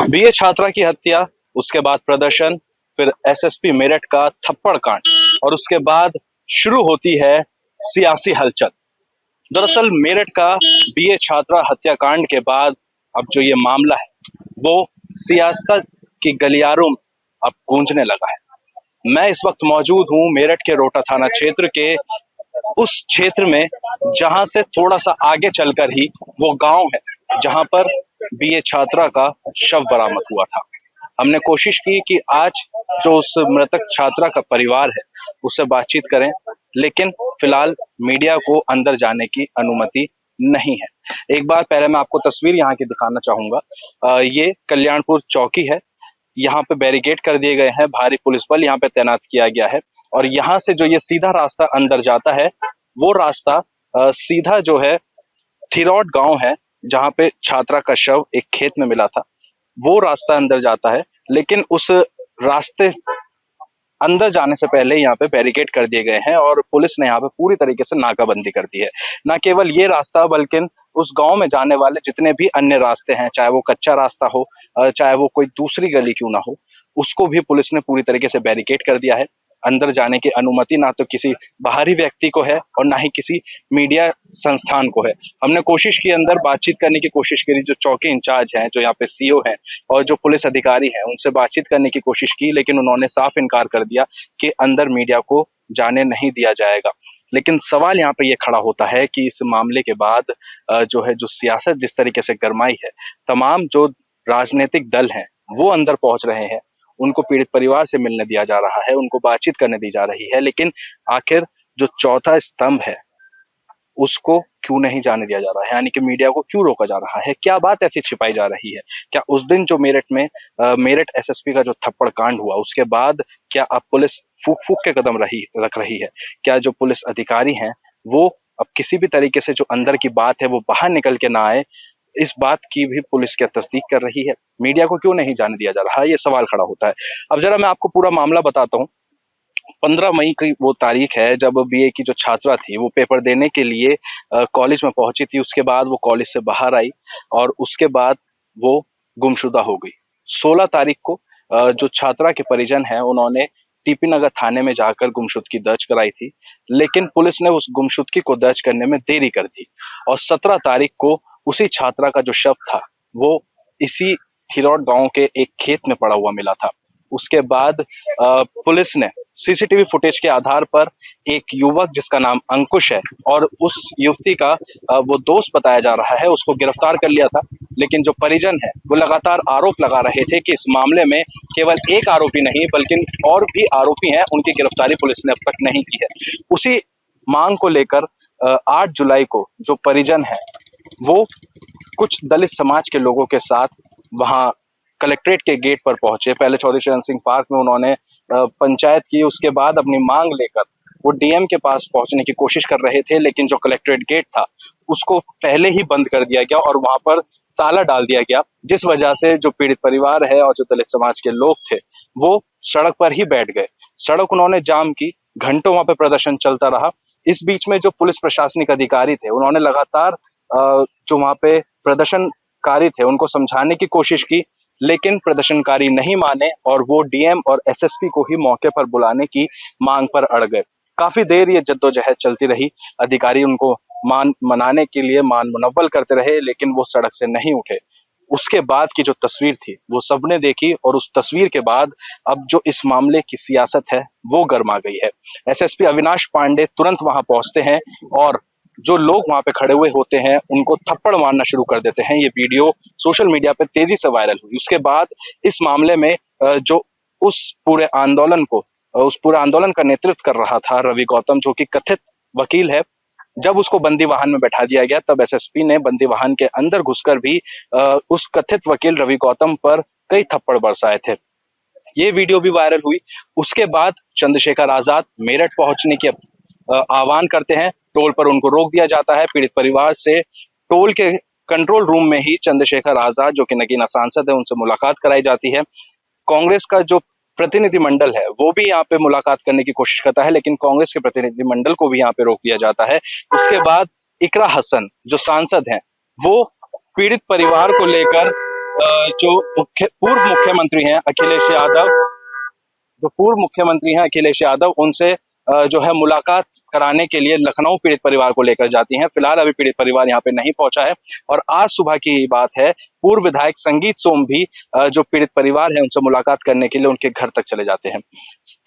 BA छात्रा की हत्या, उसके बाद प्रदर्शन, फिर एसएसपी मेरठ का थप्पड़ कांड और उसके बाद शुरू होती है सियासी हलचल। दरअसल मेरठ का बीए छात्रा हत्याकांड के बाद अब जो ये मामला है वो सियासत की गलियारों में अब गूंजने लगा है। मैं इस वक्त मौजूद हूँ मेरठ के रोहटा थाना क्षेत्र के उस क्षेत्र में जहां से थोड़ा सा आगे चलकर ही वो गांव है जहां पर बीए छात्रा का शव बरामद हुआ था। हमने कोशिश की कि आज जो उस मृतक छात्रा का परिवार है उससे बातचीत करें, लेकिन फिलहाल मीडिया को अंदर जाने की अनुमति नहीं है। एक बार पहले मैं आपको तस्वीर यहाँ की दिखाना चाहूंगा। ये कल्याणपुर चौकी है। यहाँ पे बैरिकेड कर दिए गए हैं, भारी पुलिस बल यहाँ पे तैनात किया गया है और यहाँ से जो ये सीधा रास्ता अंदर जाता है वो रास्ता सीधा जो है थिरौट गांव है जहाँ पे छात्रा का शव एक खेत में मिला था, वो रास्ता अंदर जाता है। लेकिन उस रास्ते अंदर जाने से पहले यहाँ पे बैरिकेड कर दिए गए हैं और पुलिस ने यहाँ पे पूरी तरीके से नाकाबंदी कर दी है। न केवल ये रास्ता बल्कि उस गांव में जाने वाले जितने भी अन्य रास्ते हैं, चाहे वो कच्चा रास्ता हो, चाहे वो कोई दूसरी गली क्यों ना हो, उसको भी पुलिस ने पूरी तरीके से बैरिकेड कर दिया है। अंदर जाने की अनुमति ना तो किसी बाहरी व्यक्ति को है और ना ही किसी मीडिया संस्थान को है। हमने कोशिश की, अंदर बातचीत करने की कोशिश करी, जो चौकी इंचार्ज हैं, जो यहाँ पे सीओ हैं और जो पुलिस अधिकारी हैं, उनसे बातचीत करने की कोशिश की, लेकिन उन्होंने साफ इनकार कर दिया कि अंदर मीडिया को जाने नहीं दिया जाएगा। लेकिन सवाल यहाँ पे ये खड़ा होता है कि इस मामले के बाद जो है, जो सियासत जिस तरीके से गरमाई है, तमाम जो राजनीतिक दल हैं वो अंदर पहुंच रहे हैं, उनको पीड़ित परिवार से मिलने दिया जा रहा है, उनको बातचीत करने दी जा रही है, लेकिन आखिर जो चौथा स्तंभ है उसको क्यों नहीं जाने दिया जा रहा है, यानी कि मीडिया को क्यों रोका जा रहा है? क्या बात ऐसी छिपाई जा रही है? क्या उस दिन जो मेरठ में मेरठ एसएसपी का जो थप्पड़ कांड हुआ उसके बाद क्या अब पुलिस फूक फूक के कदम रख रही है? क्या जो पुलिस अधिकारी हैं वो अब किसी भी तरीके से जो अंदर की बात है वो बाहर निकल के ना आए, इस बात की भी पुलिस क्या तस्दीक कर रही है? मीडिया को क्यों नहीं जाने दिया जा रहा है, ये सवाल खड़ा होता है। अब जरा मैं आपको पूरा मामला बताता हूँ। 15 मई की वो तारीख है जब बीए की जो छात्रा थी वो पेपर देने के लिए कॉलेज में पहुंची थी। उसके बाद वो कॉलेज से बाहर आई और उसके बाद वो गुमशुदा हो गई। 16 तारीख को जो छात्रा के परिजन हैं उन्होंने टीपी नगर थाने में जाकर गुमशुदगी दर्ज कराई थी, लेकिन पुलिस ने उस गुमशुदगी को दर्ज करने में देरी कर दी और 17 तारीख को उसी छात्रा का जो शव था वो इसी थिरौट गांव के एक खेत में पड़ा हुआ मिला था। उसके बाद पुलिस ने सीसीटीवी फुटेज के आधार पर एक युवक जिसका नाम अंकुश है और उस युवती का वो दोस्त बताया जा रहा है, उसको गिरफ्तार कर लिया था। लेकिन जो परिजन है वो लगातार आरोप लगा रहे थे कि इस मामले में केवल एक आरोपी नहीं बल्कि और भी आरोपी हैं, उनकी गिरफ्तारी पुलिस ने अब तक नहीं की है। उसी मांग को लेकर 8 जुलाई को जो परिजन है वो कुछ दलित समाज के लोगों के साथ वहां कलेक्ट्रेट के गेट पर पहुंचे। पहले चौधरी चरण सिंह पार्क में उन्होंने पंचायत की, उसके बाद अपनी मांग लेकर वो डीएम के पास पहुंचने की कोशिश कर रहे थे, लेकिन जो कलेक्ट्रेट गेट था उसको पहले ही बंद कर दिया गया और वहां पर ताला डाल दिया गया, जिस वजह से जो पीड़ित परिवार है और जो दलित समाज के लोग थे वो सड़क पर ही बैठ गए। सड़क उन्होंने जाम की, घंटों वहां पे प्रदर्शन चलता रहा। इस बीच में जो पुलिस प्रशासनिक अधिकारी थे उन्होंने लगातार जो वहां पे प्रदर्शनकारी थे उनको समझाने की कोशिश की, लेकिन प्रदर्शनकारी नहीं माने और वो डीएम और एसएसपी को ही मौके पर बुलाने की मांग पर अड़ गए। काफी देर ये जद्दोजहद चलती रही। अधिकारी उनको मनाने के लिए मान मुनव्वल करते रहे, लेकिन वो सड़क से नहीं उठे। उसके बाद की जो तस्वीर थी वो सबने देखी और उस तस्वीर के बाद अब जो इस मामले की सियासत है वो गर्मा गई है। एसएसपी अविनाश पांडे तुरंत वहां पहुंचते हैं और जो लोग वहां पे खड़े हुए होते हैं उनको थप्पड़ मारना शुरू कर देते हैं। ये वीडियो सोशल मीडिया पे तेजी से वायरल हुई। उसके बाद इस मामले में जो उस पूरे आंदोलन को उस पूरे आंदोलन का नेतृत्व कर रहा था रवि गौतम, जो कि कथित वकील है, जब उसको बंदी वाहन में बैठा दिया गया तब एसएसपी ने बंदी वाहन के अंदर घुसकर भी उस कथित वकील रवि गौतम पर कई थप्पड़ बरसाए थे। ये वीडियो भी वायरल हुई। उसके बाद चंद्रशेखर आजाद मेरठ पहुंचने की आह्वान करते हैं। टोल पर उनको रोक दिया जाता है। पीड़ित परिवार से टोल के कंट्रोल रूम में ही चंद्रशेखर आजाद, जो कि नगीना सांसद है, उनसे मुलाकात कराई जाती है। कांग्रेस का जो प्रतिनिधिमंडल है वो भी यहाँ पे मुलाकात करने की कोशिश करता है, लेकिन कांग्रेस के प्रतिनिधिमंडल को भी यहाँ पे रोक दिया जाता है। उसके बाद इकरा हसन जो सांसद हैं वो पीड़ित परिवार को लेकर जो पूर्व मुख्यमंत्री हैं अखिलेश यादव, जो पूर्व मुख्यमंत्री हैं अखिलेश यादव, उनसे जो है मुलाकात कराने के लिए लखनऊ पीड़ित परिवार को लेकर जाती हैं। फिलहाल अभी पीड़ित परिवार यहाँ पे नहीं पहुंचा है और आज सुबह की बात है, पूर्व विधायक संगीत सोम भी जो पीड़ित परिवार है उनसे मुलाकात करने के लिए उनके घर तक चले जाते हैं।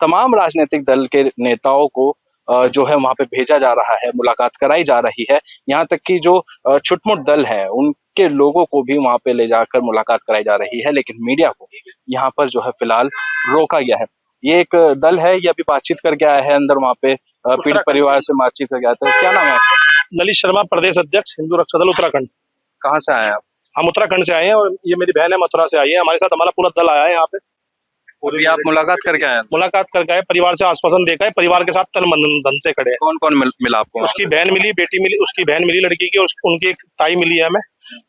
तमाम राजनीतिक दल के नेताओं को जो है वहां पे भेजा जा रहा है, मुलाकात कराई जा रही है। यहाँ तक कि जो छुटमुट दल है उनके लोगों को भी वहां पे ले जाकर मुलाकात कराई जा रही है, लेकिन मीडिया को यहाँ पर जो है फिलहाल रोका गया है। ये एक दल है, ये अभी बातचीत करके आया है अंदर, वहाँ पे पीड़ित परिवार से बातचीत करके आया था। क्या नाम है आपका? ललित शर्मा, प्रदेश अध्यक्ष हिंदू रक्षा दल उत्तराखंड। कहाँ से आए हैं आप? हम उत्तराखंड से आए हैं और ये मेरी बहन है, मथुरा से आई है। हमारे साथ हमारा पूरा दल आया है यहाँ पे। अभी आप मुलाकात करके आए हैं? मुलाकात करके आए, परिवार से आश्वासन देकर आए, परिवार के साथ तन मन धन से खड़े हैं। कौन कौन मिला आपको? उसकी बहन मिली, बेटी मिली, उसकी बहन मिली लड़की की, उनकी एक ताई मिली है हमें।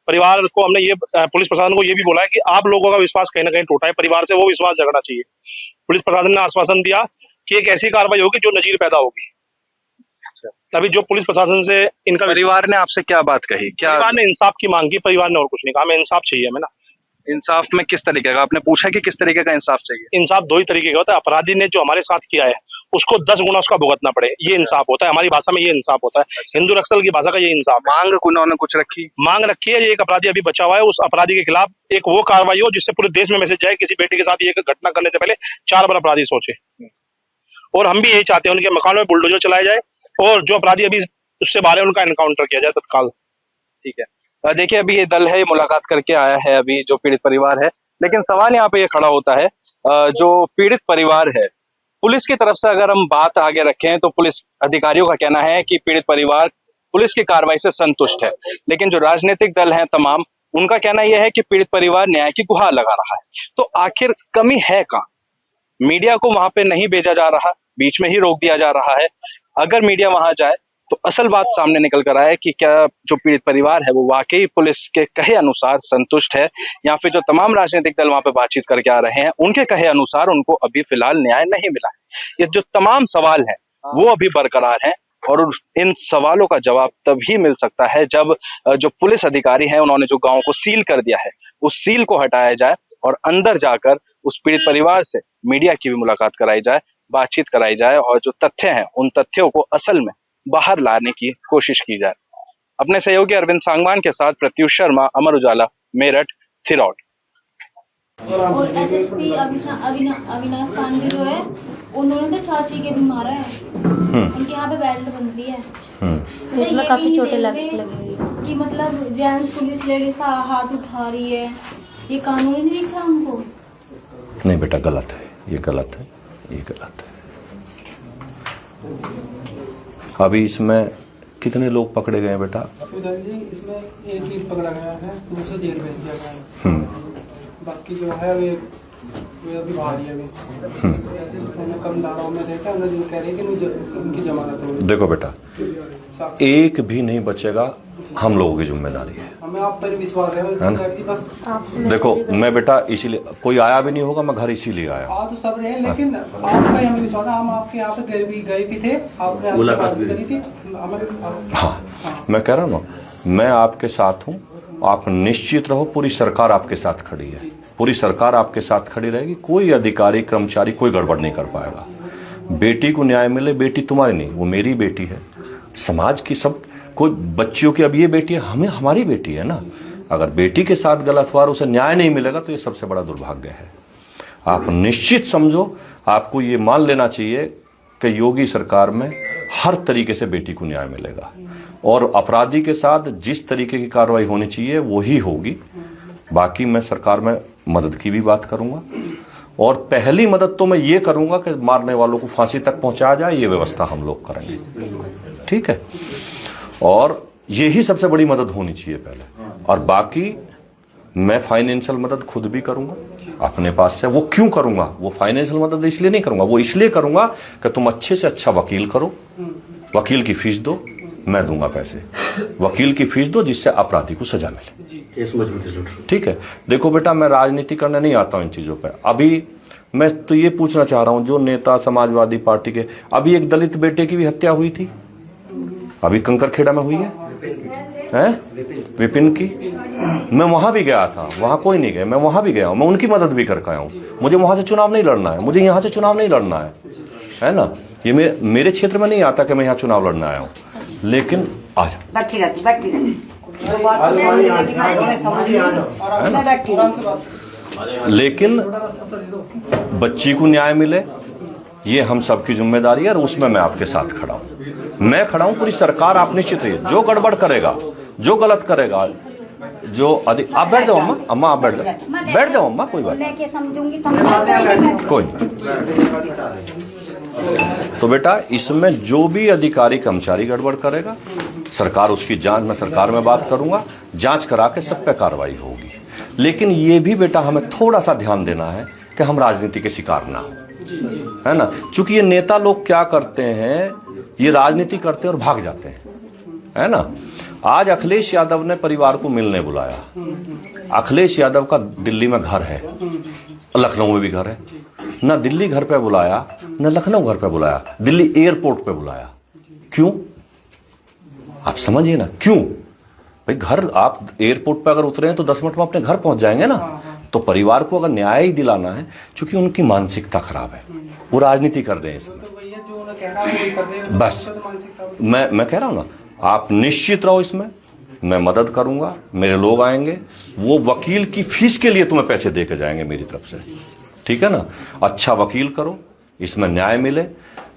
परिवार को हमने ये, पुलिस प्रशासन को ये भी बोला है कि आप लोगों का विश्वास कहीं ना कहीं टूटा है, परिवार से वो विश्वास जगना चाहिए। पुलिस प्रशासन ने आश्वासन दिया कि एक ऐसी कार्रवाई होगी जो नजीर पैदा होगी। अभी जो पुलिस प्रशासन से इनका, परिवार ने आपसे क्या बात कही? क्या परिवार ने इंसाफ की मांग की, परिवार ने और कुछ नहीं कहा। हमें इंसाफ चाहिए, हमें ना। इंसाफ में किस तरीके का? आपने पूछा कि किस तरीके का इंसाफ चाहिए? इंसाफ दो ही तरीके का होता है। अपराधी ने जो हमारे साथ किया है उसको 10 गुना उसका भुगतना पड़े, ये इंसाफ होता है। हमारी भाषा में ये इंसाफ होता है, हिंदू रक्षा दल की भाषा का ये इंसाफ। मांग उन्होंने कुछ रखी? मांग रखी है, एक अपराधी अभी बचा हुआ है, उस अपराधी के खिलाफ एक वो कार्रवाई हो जिससे पूरे देश में मैसेज जाए, किसी बेटी के साथ ये घटना करने से पहले 4 बार अपराधी सोचे। और हम भी यही चाहते हैं, उनके मकान में बुलडोजर चलाया जाए और जो अपराधी अभी उससे बाहर है उनका एनकाउंटर किया जाए तत्काल। ठीक है, देखिए अभी ये दल है, ये मुलाकात करके आया है अभी जो पीड़ित परिवार है, लेकिन सवाल यहाँ पे ये खड़ा होता है, जो पीड़ित परिवार है, पुलिस की तरफ से अगर हम बात आगे रखें तो पुलिस अधिकारियों का कहना है कि पीड़ित परिवार पुलिस की कार्रवाई से संतुष्ट है, लेकिन जो राजनीतिक दल हैं तमाम, उनका कहना यह है कि पीड़ित परिवार न्याय की गुहार लगा रहा है। तो आखिर कमी है कहाँ? मीडिया को वहां पे नहीं भेजा जा रहा, बीच में ही रोक दिया जा रहा है। अगर मीडिया वहां जाए तो असल बात सामने निकल कर आए कि क्या जो पीड़ित परिवार है वो वाकई पुलिस के कहे अनुसार संतुष्ट है, या फिर जो तमाम राजनीतिक दल वहां पे बातचीत करके आ रहे हैं उनके कहे अनुसार उनको अभी फिलहाल न्याय नहीं मिला है। ये जो तमाम सवाल हैं वो अभी बरकरार हैं और इन सवालों का जवाब तभी मिल सकता है जब जो पुलिस अधिकारी हैं उन्होंने जो गांव को सील कर दिया है उस सील को हटाया जाए और अंदर जाकर उस पीड़ित परिवार से मीडिया की भी मुलाकात कराई जाए, बातचीत कराई जाए और जो तथ्य हैं उन तथ्यों को असल में बाहर लाने की कोशिश की जाए। अपने सहयोगी अरविंद सांगवान के साथ प्रत्युष शर्मा, अमर उजाला, मेरठ, थिरौट। और एसएसपी अविनाश पांडे जो है उन्होंने तो चाची के भी मारा है, उनके यहाँ पे बेल्ट बंधी है, मतलब काफी चोटें लगी कि मतलब जेंट्स पुलिस लेडीज का हाथ उठा रही है, ये कानून नहीं दिख रहा हमको। नहीं बेटा, गलत है, ये गलत है, ये गलत है। अभी इसमें कितने लोग पकड़े गए बेटा? इसमें एक ही पकड़ा गया है, दूसरे जेल भेज दिया गया है। बाकी जो है वे अभी बाहर ही है। उन्होंने कम धाराओं में देखा, उन्होंने कह रहे कि उनकी जमानत हो। देखो बेटा, एक भी नहीं बचेगा, हम लोगों की जिम्मेदारी है। हमें आप पर विश्वास है ना? बस देखो मैं बेटा इसीलिए, कोई आया भी नहीं होगा, मैं घर इसीलिए आया। आ तो सब रहे, लेकिन आपका हमें विश्वास है, हम आपके यहाँ पे गए भी थे, आपने मुलाकात भी करी थी। हाँ, मैं कह रहा हूँ ना, मैं आपके साथ हूँ, आप निश्चित रहो, पूरी सरकार आपके साथ खड़ी है, पूरी सरकार आपके साथ खड़ी रहेगी। कोई अधिकारी कर्मचारी कोई गड़बड़ नहीं कर पाएगा। बेटी को न्याय मिले, बेटी तुम्हारी नहीं, वो मेरी बेटी है, समाज की सब कोई बच्चियों की, अब ये बेटी है, हमें हमारी बेटी है ना। अगर बेटी के साथ गलत हुआ और उसे न्याय नहीं मिलेगा तो ये सबसे बड़ा दुर्भाग्य है। आप निश्चित समझो, आपको ये मान लेना चाहिए कि योगी सरकार में हर तरीके से बेटी को न्याय मिलेगा और अपराधी के साथ जिस तरीके की कार्रवाई होनी चाहिए वही होगी। बाकी मैं सरकार में मदद की भी बात करूंगा और पहली मदद तो मैं ये करूंगा कि मारने वालों को फांसी तक पहुंचाया जाए, ये व्यवस्था हम लोग करेंगे, ठीक है। और यही सबसे बड़ी मदद होनी चाहिए पहले, और बाकी मैं फाइनेंशियल मदद खुद भी करूंगा अपने पास से। वो क्यों करूंगा? वो फाइनेंशियल मदद इसलिए नहीं करूंगा, वो इसलिए करूंगा कि तुम अच्छे से अच्छा वकील करो, वकील की फीस दो, मैं दूंगा पैसे, वकील की फीस दो जिससे अपराधी को सजा मिले, ठीक है। देखो बेटा, मैं राजनीति करने नहीं आता हूं इन चीजों पर। अभी मैं तो ये पूछना चाह रहा हूं, जो नेता समाजवादी पार्टी के, अभी एक दलित बेटे की भी हत्या हुई थी, अभी कंकरखेड़ा में हुई है, विपिन की, मैं वहां भी गया था, वहां कोई नहीं गया, मैं वहां भी गया हूं, मैं उनकी मदद भी करके आया हूं। मुझे वहां से चुनाव नहीं लड़ना है, मुझे यहां से चुनाव नहीं लड़ना है ना। ये मेरे क्षेत्र में नहीं आता कि मैं यहाँ चुनाव लड़ना आया हूँ, लेकिन आज लेकिन बच्ची को न्याय मिले, ये हम सबकी जिम्मेदारी है और उसमें मैं आपके साथ खड़ा हूं। मैं खड़ा हूं, पूरी सरकार आप निश्चित रहिए। जो गड़बड़ करेगा, जो गलत करेगा, जो अधिक, आप बैठ जाओ अम्मा, अम्मा आप बैठ जाओ अम्मा, कोई बात नहीं, कोई नहीं। तो बेटा इसमें जो भी अधिकारी कर्मचारी गड़बड़ करेगा, सरकार उसकी जांच, मैं सरकार में बात करूंगा, जांच करा के सब पे कार्रवाई होगी। लेकिन ये भी बेटा हमें थोड़ा सा ध्यान देना है कि हम राजनीति के शिकार ना हो, है ना। चूंकि ये नेता लोग क्या करते हैं, ये राजनीति करते हैं और भाग जाते हैं, है ना। आज अखिलेश यादव ने परिवार को मिलने बुलाया। अखिलेश यादव का दिल्ली में घर है, लखनऊ में भी घर है, ना दिल्ली घर पे बुलाया, ना लखनऊ घर पे बुलाया, दिल्ली एयरपोर्ट पे बुलाया। क्यों? आप समझिए ना, क्यों भाई? घर, आप एयरपोर्ट पे अगर उतरे हैं तो 10 मिनट में अपने घर पहुंच जाएंगे ना। तो परिवार को अगर न्याय ही दिलाना है, क्योंकि उनकी मानसिकता खराब है, वो राजनीति कर रहे हैं इसमें। बस मैं कह रहा हूं ना, आप निश्चित रहो, इसमें मैं मदद करूंगा, मेरे लोग आएंगे, वो वकील की फीस के लिए तुम्हें पैसे दे के जाएंगे मेरी तरफ से, ठीक है ना। अच्छा वकील करो, इसमें न्याय मिले,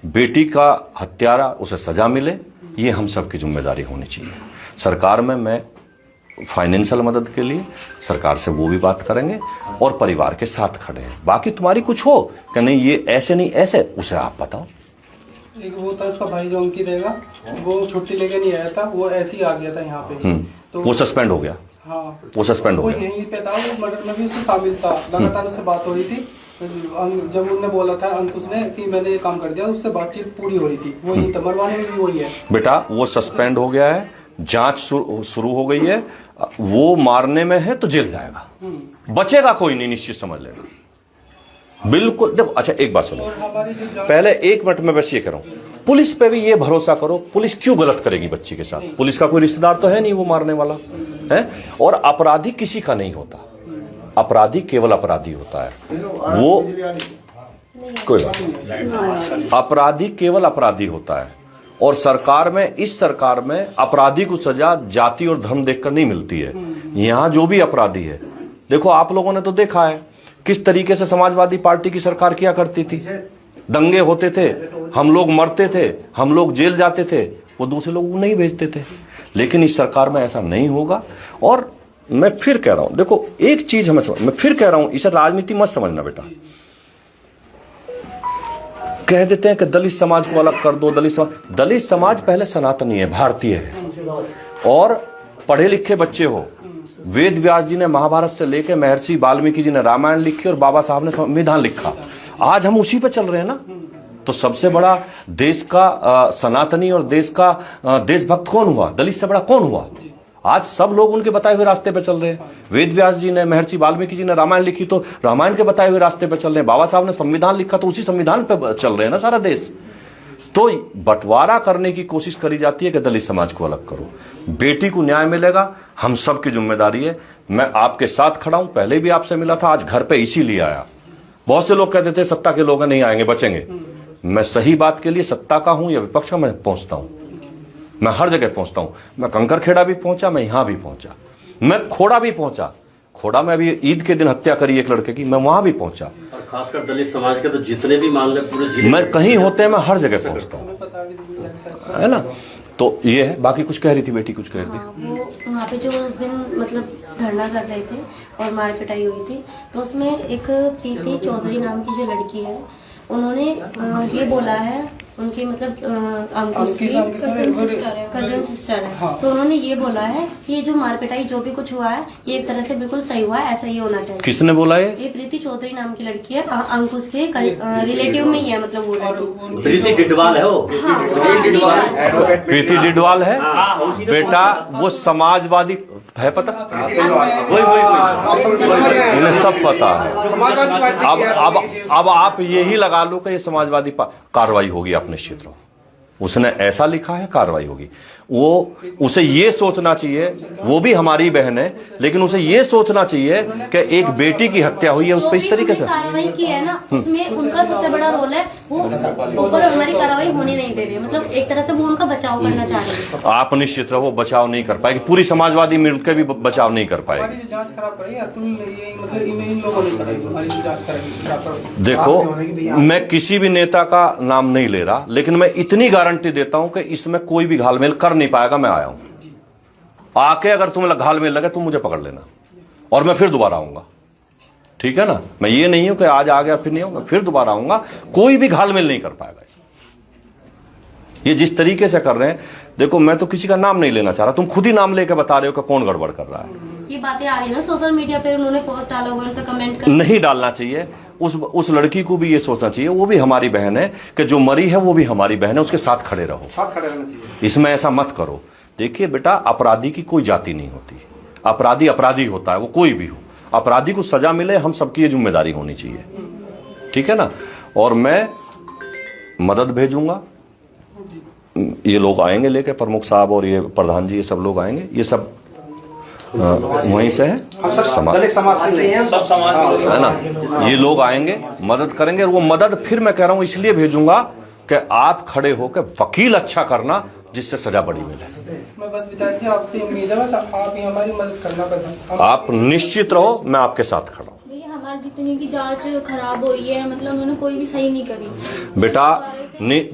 बेटी का हत्यारा उसे सजा मिले, ये हम सबकी जिम्मेदारी होनी चाहिए। सरकार में मैं फाइनेंशियल मदद के लिए सरकार से वो भी बात करेंगे और परिवार के साथ खड़े हैं। बाकी तुम्हारी कुछ हो कि नहीं, ये ऐसे नहीं ऐसे, उसे आप बताओ। एक वो था उसका भाई जो अंकित रहेगा, वो छुट्टी लेके नहीं आया था, वो ऐसे ही आ गया था यहाँ पे, तो वो सस्पेंड हो गया। हाँ, वो सस्पेंड हो वो गया। यहीं पे था, वो मर्डर में भी उससे शामिल था। लगातार उससे बात हो रही थी, जब उन्होंने बोला था अंकुश ने कि मैंने ये काम कर दिया, उससे बातचीत पूरी हो रही थी। वो यही था, मरवाने में भी वही है बेटा। वो सस्पेंड हो गया है, जांच शुरू हो गई है, वो मारने में है तो जेल जाएगा, बचेगा कोई नहीं, निश्चित समझ लेना। बिल्कुल। देखो अच्छा एक बात सुनो, पहले 1 मिनट में बस ये करूं, पुलिस पे भी ये भरोसा करो, पुलिस क्यों गलत करेगी बच्ची के साथ? पुलिस का कोई रिश्तेदार तो है नहीं वो मारने वाला है। और अपराधी किसी का नहीं होता, अपराधी केवल अपराधी होता है, वो कोई बात नहीं, अपराधी केवल अपराधी होता है। और सरकार में, इस सरकार में अपराधी को सजा जाति और धर्म देखकर नहीं मिलती है। यहां जो भी अपराधी है, देखो आप लोगों ने तो देखा है किस तरीके से समाजवादी पार्टी की सरकार किया करती थी। दंगे होते थे, हम लोग मरते थे, हम लोग जेल जाते थे, वो दूसरे लोगों को नहीं भेजते थे। लेकिन इस सरकार में ऐसा नहीं होगा। और मैं फिर कह रहा हूं, देखो एक चीज हमें मैं फिर कह रहा हूं, इसे राजनीति मत समझना बेटा। कह देते हैं कि दलित समाज को अलग कर दो, दलित समाज पहले सनातनी है, भारतीय है, और पढ़े लिखे बच्चे हो। वेद व्यास जी ने महाभारत से लेकर महर्षि वाल्मीकि जी ने रामायण लिखी और बाबा साहब ने संविधान लिखा। आज हम उसी पे चल रहे हैं ना। तो सबसे बड़ा देश का सनातनी और देश का देशभक्त कौन हुआ? दलित से बड़ा कौन हुआ? आज सब लोग उनके बताए हुए रास्ते पे चल रहे हैं। वेद व्यास जी ने, महर्षि वाल्मीकि जी ने रामायण लिखी तो रामायण के बताए हुए रास्ते पे चल रहे हैं। बाबा साहब ने संविधान लिखा तो उसी संविधान पे चल रहे हैं ना सारा देश। तो बंटवारा करने की कोशिश करी जाती है कि दलित समाज को अलग करो। बेटी को न्याय मिलेगा, हम सब की जिम्मेदारी है। मैं आपके साथ खड़ा हूं, पहले भी आपसे मिला था, आज घर पे इसीलिए आया। बहुत से लोग कहते थे सत्ता के लोग नहीं आएंगे, बचेंगे। मैं सही बात के लिए सत्ता का हूं या विपक्ष का, मैं पहुंचता हूं, मैं हर जगह पहुंचता हूं। मैं कंकरखेड़ा भी पहुंचा, मैं यहां भी पहुंचा, मैं खोड़ा भी पहुंचा। खोड़ा में अभी ईद के दिन हत्या करी एक लड़के की, मैं वहां भी पहुंचा। और खासकर दलित समाज के तो जितने भी मामले पूरे जिले मैं कहीं होते हैं, मैं हर जगह पहुंचता हूं, है ना। तो ये है। बाकी कुछ कह रही थी बेटी, कुछ कह रही थी। हाँ, वो वहाँ पे जो उस दिन मतलब धरना कर रहे थे और मार पिटाई हुई थी, तो उसमें एक प्रीति चौधरी नाम की जो लड़की है, उन्होंने ये बोला है, उनकी मतलब अंकुश की कजन सिस्टर है। हाँ। तो उन्होंने ये बोला है कि ये जो मार पिटाई जो भी कुछ हुआ है, ये एक तरह से बिल्कुल सही हुआ है, ऐसा ही होना चाहिए। किसने बोला ये प्रीति चौधरी नाम की लड़की है, अंकुश के रिलेटिव में ही है, मतलब वो लड़की प्रीति डिडवाल है। वो प्रीति डिडवाल है बेटा, वो समाजवादी है, पता उन्हें सब पता है। अब आप यही लगा लो कि ये समाजवादी कार्रवाई होगी, आप निश्चित रहो। उसने ऐसा लिखा है, कार्रवाई होगी। वो उसे ये सोचना चाहिए, वो भी हमारी बहन है, लेकिन उसे ये सोचना चाहिए कि एक बेटी की हत्या हुई है उस पर इस तरीके से कार्रवाई की है ना, उसमें उनका सबसे बड़ा रोल है। वो ऊपर हमारी कार्रवाई होने नहीं दे रहे, मतलब एक तरह से वो उनका बचाव करना चाह रहे हैं। आप निश्चित रहो, बचाव नहीं कर पाएगी, पूरी समाजवादी मिलकर भी बचाव नहीं कर पाएगी। हमारी जांच खराब करी अतुल ये मतलब इन लोगों ने कराई, हमारी जांच कराई। देखो, मैं किसी भी नेता का नाम नहीं ले रहा, लेकिन मैं इतनी गारंटी देता हूं कि इसमें कोई भी घालमेल कर नहीं पाएगा। मैं आया हूं, आके अगर तुम्हें घालमेल लगे तुम मुझे पकड़ लेना और मैं फिर दोबारा आऊंगा, ठीक है ना। मैं ये नहीं हूं कि आज आ गया फिर नहीं आऊंगा, फिर दोबारा आऊंगा। कोई भी घालमेल नहीं कर पाएगा। ये जिस तरीके से कर रहे हैं, देखो मैं तो किसी का नाम नहीं लेना चाह रहा, तुम खुद ही नाम लेके बता रहे हो कि कौन गड़बड़ कर रहा है। ये बातें आ रही है ना सोशल मीडिया पे, उन्होंने पोस्ट डाला हुआ, उन पे कमेंट कर नहीं डालना चाहिए। उस लड़की को भी ये सोचना चाहिए, वो भी हमारी बहन है, कि जो मरी है वो भी हमारी बहन है, उसके साथ खड़े रहो, साथ खड़े रहना चाहिए। इसमें ऐसा मत करो। देखिए बेटा, अपराधी की कोई जाति नहीं होती, अपराधी अपराधी होता है, वो कोई भी हो। अपराधी को सजा मिले, हम सबकी ये जिम्मेदारी होनी चाहिए, ठीक है ना। और मैं मदद भेजूंगा, ये लोग आएंगे लेके, प्रमुख साहब और ये प्रधान जी, ये सब लोग आएंगे, ये सब वहीं से है, समाज से है ना। ये लोग आएंगे, मदद करेंगे, और वो मदद फिर मैं कह रहा हूं इसलिए भेजूंगा कि आप खड़े होकर वकील अच्छा करना, जिससे सजा बड़ी मिले। मैं बस विधायक जी आपसे उम्मीद है, बस आप ही हमारी मदद करना पसंद। आप निश्चित रहो, मैं आपके साथ खड़ा हूं। भैया हमारी जितनी भी जांच खराब हुई है, मतलब उन्होंने कोई भी सही नहीं करी। बेटा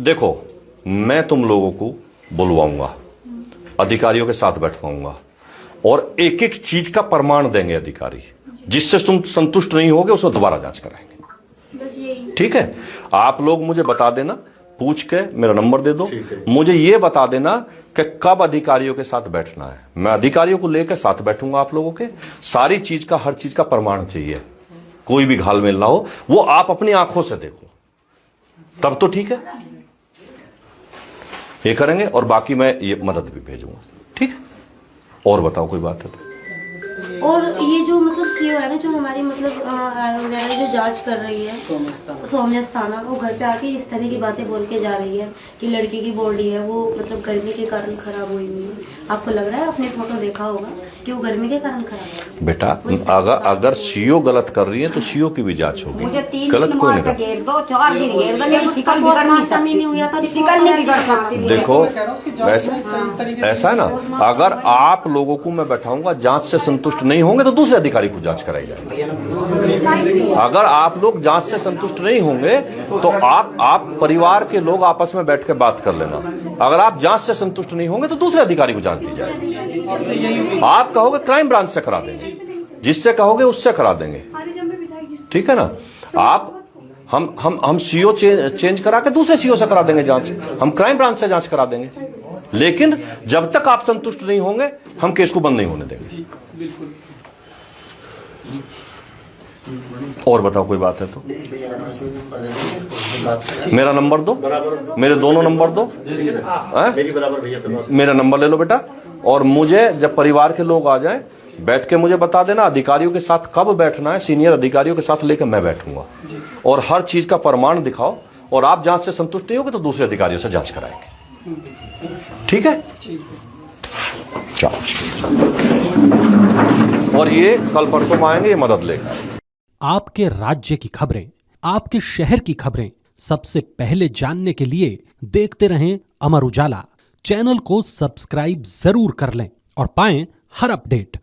देखो, मैं तुम लोगों को बुलवाऊंगा, अधिकारियों के साथ बैठवाऊंगा, और एक एक चीज का प्रमाण देंगे अधिकारी, जिससे तुम संतुष्ट नहीं होगे उसमें दोबारा जांच कराएंगे, बस यही। ठीक है। आप लोग मुझे बता देना, पूछ के मेरा नंबर दे दो, मुझे ये बता देना कि कब अधिकारियों के साथ बैठना है। मैं अधिकारियों को लेकर साथ बैठूंगा, आप लोगों के सारी चीज का, हर चीज का प्रमाण चाहिए, कोई भी घालमेल ना हो, वो आप अपनी आंखों से देखो, तब तो ठीक है, ये करेंगे। और बाकी मैं ये मदद भी भेजूंगा, ठीक है। और बताओ, कोई बात है तो। और ये जो मतलब सीओ है ना, जो हमारी मतलब वगैरह जो जांच कर रही है, सौम्या स्थाना, वो घर पे आके इस तरह की बातें बोल के जा रही है कि लड़की की बॉडी है वो मतलब गर्मी के कारण खराब हुई हुई है। आपको लग रहा है, आपने फोटो देखा होगा कि वो गर्मी के कारण खराब है? बेटा अगर सीओ गलत कर रही है तो सीओ की भी जांच होगी, गलत कोई नहीं कर। देखो ऐसा है ना, अगर आप लोगों को मैं बैठाऊंगा, जांच से संतुष्ट नहीं होंगे तो दूसरे अधिकारी को जांच कराई जाएगी। अगर आप लोग जांच से संतुष्ट नहीं होंगे तो आप परिवार के लोग आपस में बैठ के बात कर लेना। अगर आप जांच से संतुष्ट नहीं होंगे तो दूसरे अधिकारी को जांच दी जाएगी। आप कहोगे क्राइम ब्रांच से करा देंगे, जिससे कहोगे उससे करा देंगे, ठीक है ना। आप हम सीओ चेंज करा के दूसरे सीओ से करा देंगे जांच, हम क्राइम ब्रांच से जांच करा देंगे, लेकिन जब तक आप संतुष्ट नहीं होंगे हम केस को बंद नहीं होने देंगे। और बताओ, कोई बात है तो। मेरा नंबर दो, मेरे दोनों नंबर दो, मेरा नंबर ले लो बेटा। और मुझे जब परिवार के लोग आ जाएं, बैठ के मुझे बता देना, अधिकारियों के साथ कब बैठना है, सीनियर अधिकारियों के साथ लेकर मैं बैठूंगा, और हर चीज का प्रमाण दिखाओ। और आप जांच से संतुष्ट नहीं होगे तो दूसरे अधिकारियों से जांच कराएंगे, ठीक है। चलो, और ये कल परसों में आएंगे, ये मदद लेकर। आपके राज्य की खबरें, आपके शहर की खबरें सबसे पहले जानने के लिए देखते रहें अमर उजाला। चैनल को सब्सक्राइब जरूर कर लें और पाएं हर अपडेट।